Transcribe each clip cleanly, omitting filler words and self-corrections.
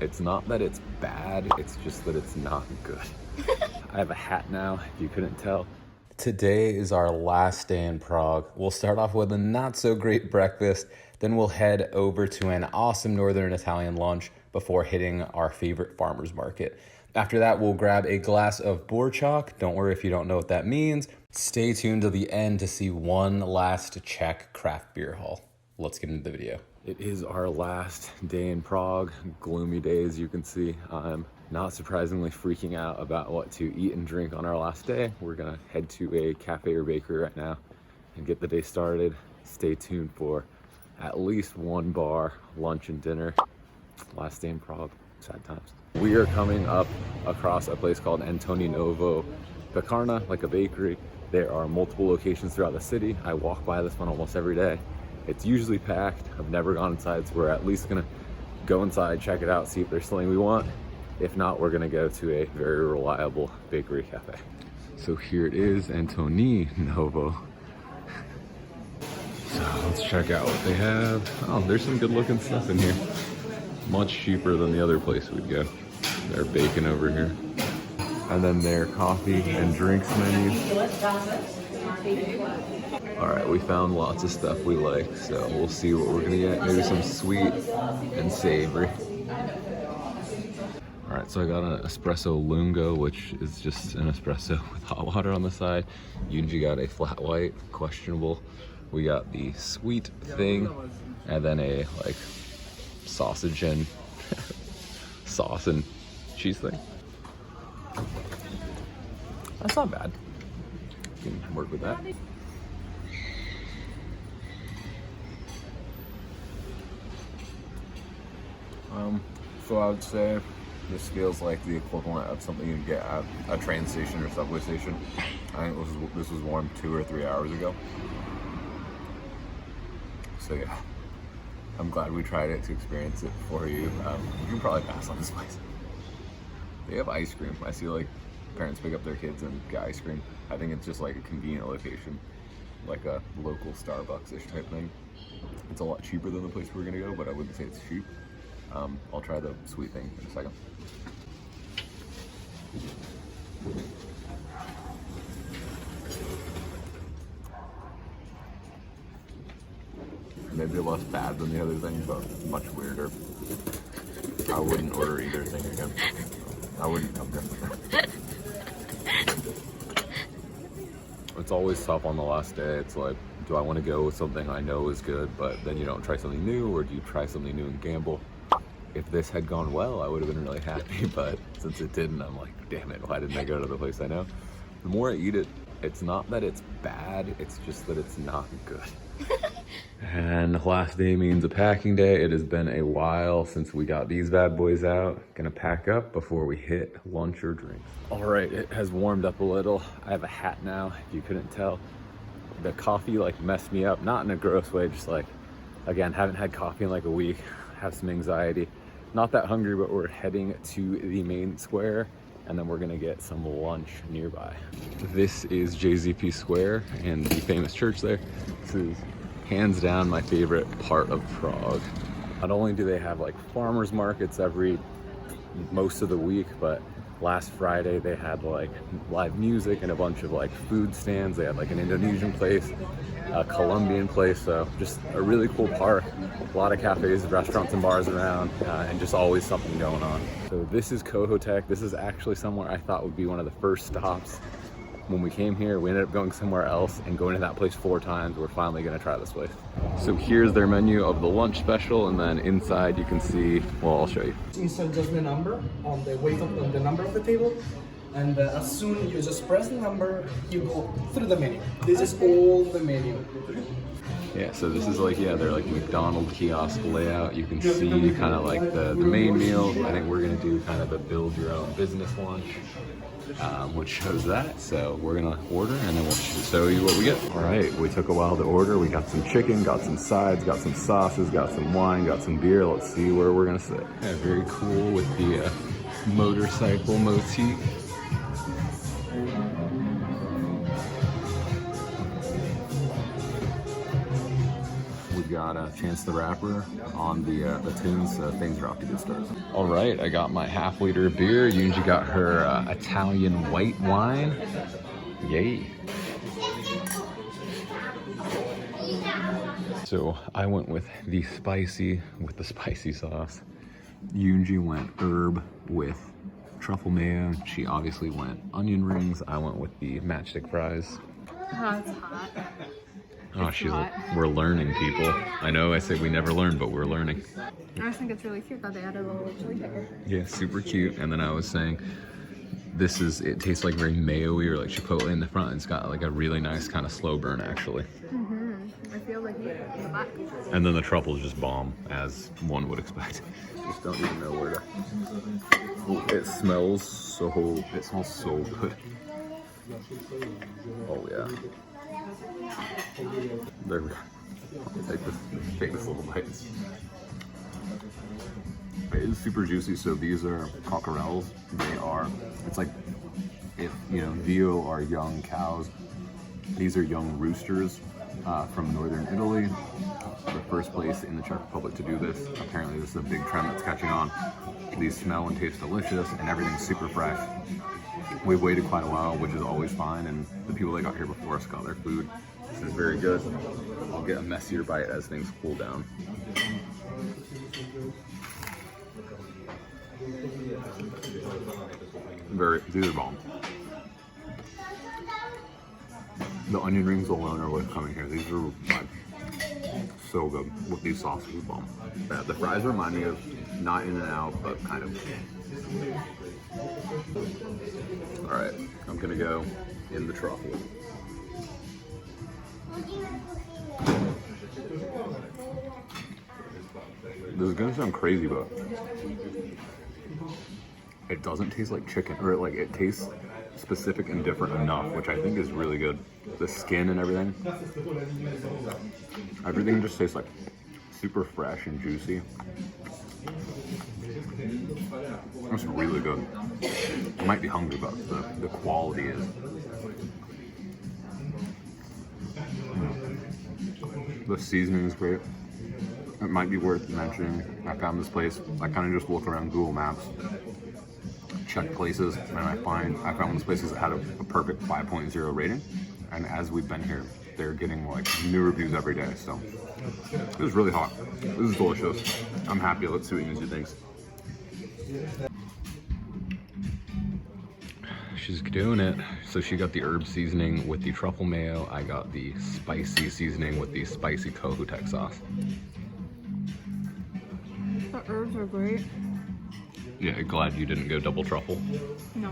It's not that it's bad, it's just that it's not good. I have a hat now, if you couldn't tell. Today is our last day in Prague. We'll start off with a not so great breakfast, then we'll head over to an awesome Northern Italian lunch before hitting our favorite farmer's market. After that, we'll grab a glass of Burčák. Don't worry if you don't know what that means. Stay tuned to the end to see one last Czech craft beer haul. Let's get into the video. It is our last day in Prague. Gloomy day, as you can see. I'm not surprisingly freaking out about what to eat and drink on our last day. We're gonna head to a cafe or bakery right now and get the day started. Stay tuned for at least one bar, lunch and dinner. Last day in Prague, sad times. We are coming up across a place called Antonínovo Pekarna, like a bakery. There are multiple locations throughout the city. I walk by this one almost every day. It's usually packed. I've never gone inside, so we're at least gonna go inside, check it out, see if there's something we want. If not, we're gonna go to a very reliable bakery cafe. So here it is, Antonínovo. So let's check out what they have. Oh, there's some good looking stuff in here. Much cheaper than the other place we'd go. Their bacon over here. And then their coffee and drinks menu. All right, we found lots of stuff we like, so we'll see what we're gonna get. Maybe some sweet and savory. All right, so I got an espresso lungo, which is just an espresso with hot water on the side. Yunji got a flat white, questionable. We got the sweet thing, and then a like sausage and sauce and cheese thing. That's not bad. You can work with that. So I would say this feels like the equivalent of something you'd get at a train station or subway station. I think this was warm 2 or 3 hours ago. So yeah, I'm glad we tried it to experience it for you. You can probably pass on this place. They have ice cream. I see like parents pick up their kids and get ice cream. I think it's just like a convenient location, like a local Starbucks-ish type thing. It's a lot cheaper than the place we're gonna go, but I wouldn't say it's cheap. I'll try the sweet thing in a second. Maybe less bad than the other thing, but much weirder. I wouldn't order either thing again. I wouldn't come here. It's always tough on the last day. It's like, do I want to go with something I know is good, but then you don't try something new, or do you try something new and gamble? If this had gone well, I would have been really happy, but since it didn't, I'm like, damn it, why didn't I go to the place I know? The more I eat it, it's not that it's bad, it's just that it's not good. And last day means a packing day. It has been a while since we got these bad boys out. Gonna pack up before we hit lunch or drinks. All right, it has warmed up a little. I have a hat now, if you couldn't tell. The coffee like messed me up, not in a gross way, just like, again, haven't had coffee in like a week, have some anxiety. Not that hungry, but we're heading to the main square and then we're gonna get some lunch nearby. This is JZP Square and the famous church there. This is hands down my favorite part of Prague. Not only do they have like farmers markets most of the week, but last Friday they had like live music and a bunch of like food stands. They had like an Indonesian place, a Colombian place, so just a really cool park. A lot of cafes, restaurants and bars around, and just always something going on. So this is Kohoutek. This is actually somewhere I thought would be one of the first stops. When we came here, we ended up going somewhere else and going to that place 4 times. We're finally gonna try this place. So here's their menu of the lunch special, and then inside you can see, well, I'll show you. Insert just the number on the weight of the number of the table, and as soon you just press the number, you go through the menu. This is all the menu. Yeah, so this is like, yeah, they're like McDonald's kiosk layout. You can see kind of like the main meal. I think we're gonna do kind of the build your own business lunch, which shows that. So we're gonna order and then we'll show you what we get. All right, we took a while to order. We got some chicken, got some sides, got some sauces, got some wine, got some beer. Let's see where we're gonna sit. Yeah, very cool with the motorcycle motif. got Chance the Rapper on the tunes, so things are off to good start. All right, I got my half-liter of beer. Yunji got her Italian white wine. Yay. So I went with the spicy sauce. Yunji went herb with truffle mayo. She obviously went onion rings. I went with the matchstick fries. Oh, it's hot. Oh, we're learning, people. I know I say we never learn, but we're learning. I just think it's really cute that they added a little chili pepper. Yeah, super cute. And then I was saying, it tastes like very mayo-y or like chipotle in the front. It's got like a really nice kind of slow burn, actually. I feel like meat in the back. And then the truffle is just bomb, as one would expect. Just don't even know where to. Oh, it smells so good. Oh yeah. There we go. Take this little bite. It is super juicy. So these are Cockerels. It's like if veal are young cows. These are young roosters from northern Italy. The first place in the Czech Republic to do this. Apparently this is a big trend that's catching on. These smell and taste delicious and everything's super fresh. We've waited quite a while, which is always fine, and the people that got here before us got their food. This is very good. I'll get a messier bite as things cool down. These are bomb. The onion rings alone are what's coming here. These are like so good with these sauces. Bomb. Yeah, the fries remind me of not In and Out, but kind of. All right, I'm gonna go in the truffle. This is gonna sound crazy, but it doesn't taste like chicken, or like it tastes specific and different enough, which I think is really good. The skin and everything just tastes like super fresh and juicy. It's really good. I might be hungry, but the quality is. The seasoning is great. It might be worth mentioning, I found this place. I kind of just look around Google Maps, check places, and I found this place that had a perfect 5.0 rating. And as we've been here, they're getting like new reviews every day. So it was really hot. This is delicious. I'm happy. Let's see what Yunji thinks. She's doing it. So she got the herb seasoning with the truffle mayo. I got the spicy seasoning with the spicy Kohoutek sauce. The herbs are great. Yeah, glad you didn't go double truffle. No.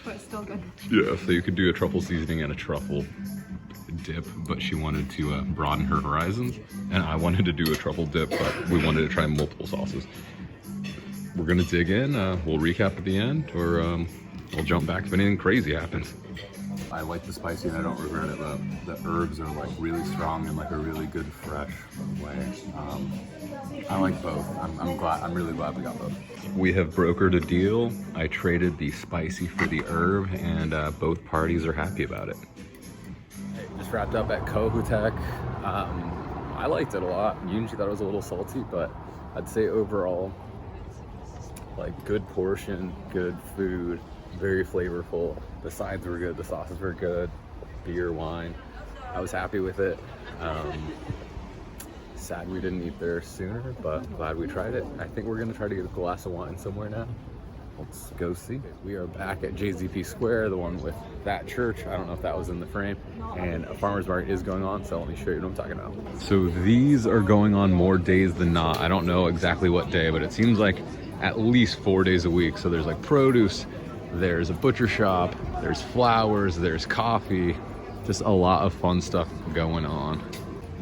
But it's still good. Yeah, so you could do a truffle seasoning and a truffle dip, but she wanted to broaden her horizons, and I wanted to do a truffle dip, but we wanted to try multiple sauces. We're gonna dig in, we'll recap at the end, or we'll jump back if anything crazy happens. I like the spicy and I don't regret it. The herbs are like really strong in like a really good fresh way. I like both. I'm really glad we got both. We have brokered a deal. I traded the spicy for the herb, and both parties are happy about it. Just wrapped up at Kohoutek. I liked it a lot. Yunji thought it was a little salty, but I'd say overall, like good portion, good food, very flavorful. The sides were good, the sauces were good, beer, wine. I was happy with it. Sad we didn't eat there sooner, but glad we tried it. I think we're gonna try to get a glass of wine somewhere now. Let's go see. We are back at JZP Square, the one with that church. I don't know if that was in the frame. And a farmer's market is going on, so let me show you what I'm talking about. So these are going on more days than not. I don't know exactly what day, but it seems like at least 4 days a week. So there's like produce, there's a butcher shop, there's flowers, there's coffee, just a lot of fun stuff going on.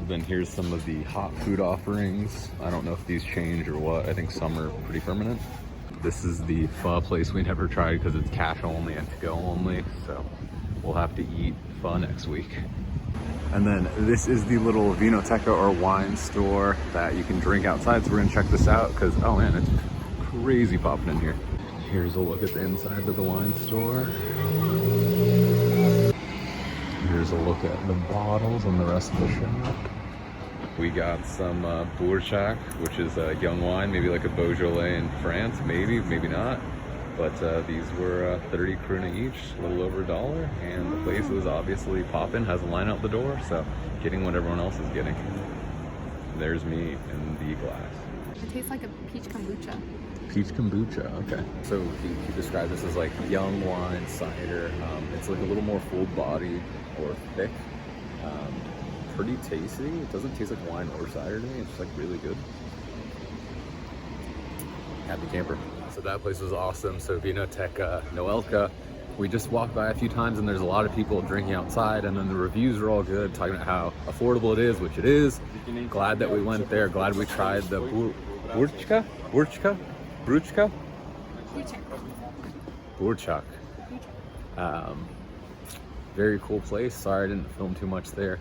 Then here's some of the hot food offerings. I don't know if these change or what. I think some are pretty permanent. This is the pho place we never tried because it's cash only and to-go only. So we'll have to eat pho next week. And then this is the little Vinotéka or wine store that you can drink outside. So we're gonna check this out because, oh man, it's crazy popping in here. Here's a look at the inside of the wine store. Here's a look at the bottles and the rest of the shop. We got some Burčák, which is a young wine, maybe like a Beaujolais in France, maybe not. But these were 30 krona each, a little over $1, and the place is obviously popping, has a line out the door, so getting what everyone else is getting. There's me in the glass. It tastes like a peach kombucha. Peach kombucha, okay. So he described this as like young wine cider. It's like a little more full-bodied or thick. Pretty tasty. It doesn't taste like wine or cider to me. It's like really good. Happy camper. So that place was awesome. So Vinotéka, Noelka. We just walked by a few times and there's a lot of people drinking outside, and then the reviews are all good, talking about how affordable it is, which it is. Glad that we went there. Glad we tried the Burčák? Burčák. Very cool place. Sorry I didn't film too much there.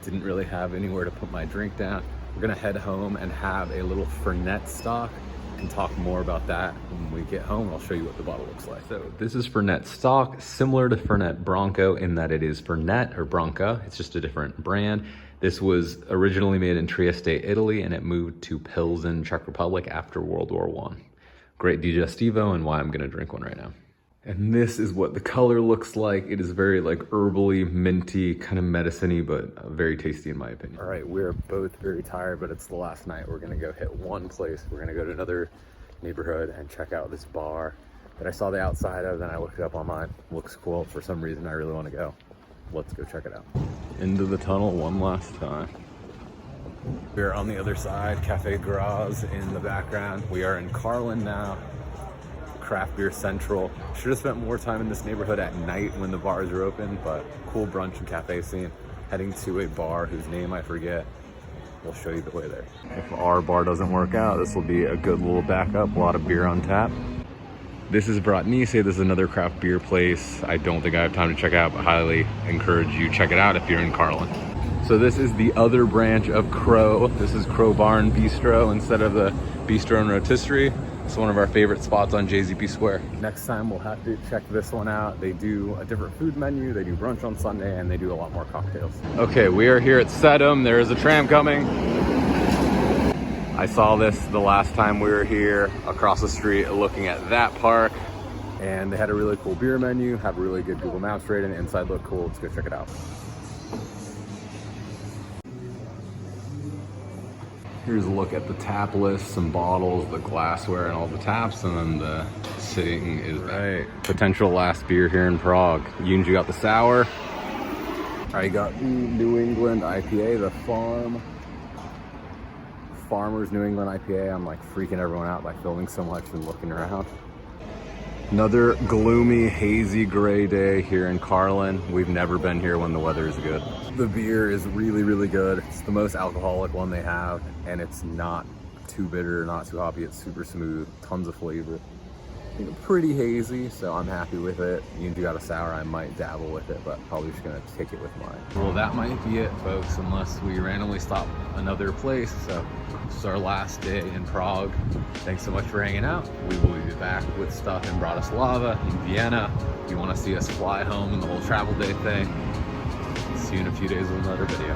Didn't really have anywhere to put my drink down. We're gonna head home and have a little Fernet Stock and talk more about that when we get home. I'll show you what the bottle looks like. So this is Fernet Stock, similar to Fernet Branco in that it is Fernet or Branca. It's just a different brand. This was originally made in Trieste, Italy, and it moved to Pilsen, Czech Republic after World War I. Great digestivo, and why I'm gonna drink one right now. And this is what the color looks like. It is very like herbally, minty, kind of medicine-y, but very tasty in my opinion. All right, we're both very tired, but it's the last night. We're gonna go hit one place. We're gonna go to another neighborhood and check out this bar that I saw the outside of, then I looked it up online. Looks cool. For some reason, I really wanna go. Let's go check it out. Into the tunnel one last time. We're on the other side, Cafe Graz in the background. We are in Karlin now. Craft beer central. Should have spent more time in this neighborhood at night when the bars are open, but cool brunch and cafe scene. Heading to a bar whose name I forget. We'll show you the way there. If our bar doesn't work out, this will be a good little backup. A lot of beer on tap. This is Bratnice. This is another craft beer place. I don't think I have time to check out, but highly encourage you check it out if you're in Karlin. So this is the other branch of Crow. This is Crow Bar and Bistro instead of the Bistro and Rotisserie. It's one of our favorite spots on JZP Square. Next time we'll have to check this one out. They do a different food menu, they do brunch on Sunday, and they do a lot more cocktails. Okay, we are here at Sedm. There is a tram coming. I saw this the last time we were here across the street looking at that park, and they had a really cool beer menu, have a really good Google Maps rating, inside looked cool. Let's go check it out. Here's a look at the tap list, some bottles, the glassware, and all the taps, and then the sitting is right. Potential last beer here in Prague. You got the sour. I got New England IPA, the Farmers New England IPA. I'm like freaking everyone out by filming so much and looking around. Another gloomy, hazy gray day here in Karlin. We've never been here when the weather is good. The beer is really, really good. It's the most alcoholic one they have, and it's not too bitter, not too hoppy. It's super smooth, tons of flavor. Pretty hazy, so I'm happy with it. You got a sour, I might dabble with it, but probably just gonna take it with mine. Well, that might be it, folks, unless we randomly stop another place. So this is our last day in Prague. Thanks so much for hanging out. We will be back with stuff in Bratislava, in Vienna. If you wanna see us fly home and the whole travel day thing, see you in a few days with another video.